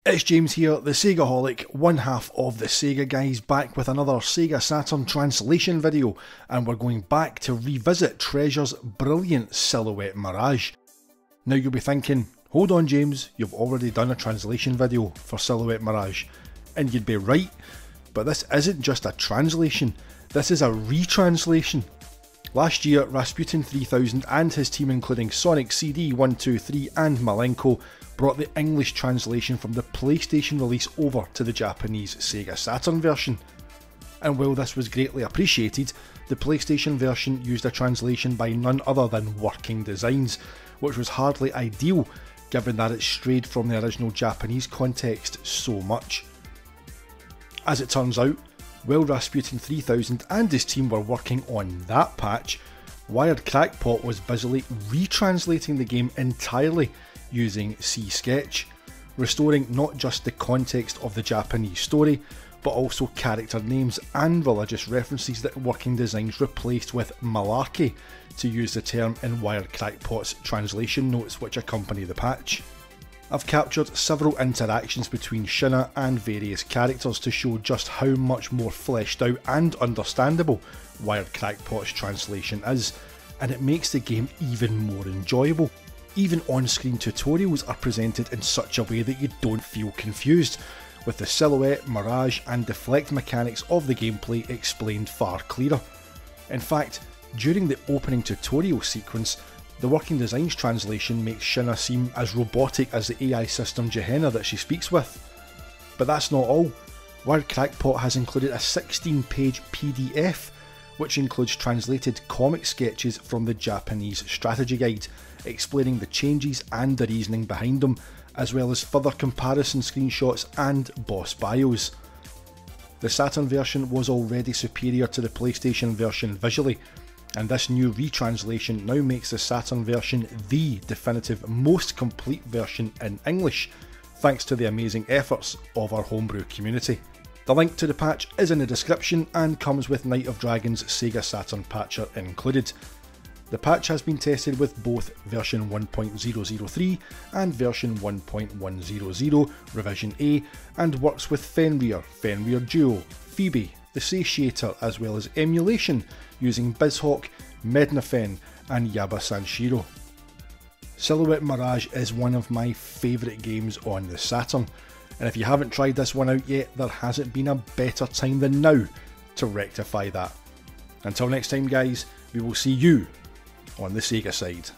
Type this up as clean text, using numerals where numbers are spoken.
It's James here, the Segaholic, one half of the Sega guys, back with another Sega Saturn translation video, and we're going back to revisit Treasure's brilliant Silhouette Mirage. Now you'll be thinking, hold on James, you've already done a translation video for Silhouette Mirage, and you'd be right, but this isn't just a translation, this is a retranslation. Last year, Rasputin 3000 and his team, including Sonic CD123 and Malenko, brought the English translation from the PlayStation release over to the Japanese Sega Saturn version. And while this was greatly appreciated, the PlayStation version used a translation by none other than Working Designs, which was hardly ideal given that it strayed from the original Japanese context so much. As it turns out, while Rasputin 3000 and his team were working on that patch, Wiredcrackpot was busily retranslating the game entirely using C-Sketch, restoring not just the context of the Japanese story, but also character names and religious references that Working Designs replaced with malarkey, to use the term in Wiredcrackpot's translation notes which accompany the patch. I've captured several interactions between Shiro and various characters to show just how much more fleshed out and understandable Wiredcrackpot's translation is, and it makes the game even more enjoyable. Even on-screen tutorials are presented in such a way that you don't feel confused, with the silhouette, mirage and deflect mechanics of the gameplay explained far clearer. In fact, during the opening tutorial sequence, the Working Designs translation makes Shiro seem as robotic as the AI system Gehenna that she speaks with. But that's not all. Wiredcrackpot has included a 16-page PDF, which includes translated comic sketches from the Japanese strategy guide, explaining the changes and the reasoning behind them, as well as further comparison screenshots and boss bios. The Saturn version was already superior to the PlayStation version visually, and this new retranslation now makes the Saturn version the definitive, most complete version in English, thanks to the amazing efforts of our homebrew community. The link to the patch is in the description and comes with Night of Dragon's Sega Saturn patcher included. The patch has been tested with both version 1.003 and version 1.100 revision A, and works with Fenrir, Fenrir Duo, Phoebe, the Satiator, as well as emulation using BizHawk, Mednafen and Yabasan Shiro. Silhouette Mirage is one of my favourite games on the Saturn, and if you haven't tried this one out yet, there hasn't been a better time than now to rectify that. Until next time guys, we will see you on the Sega side.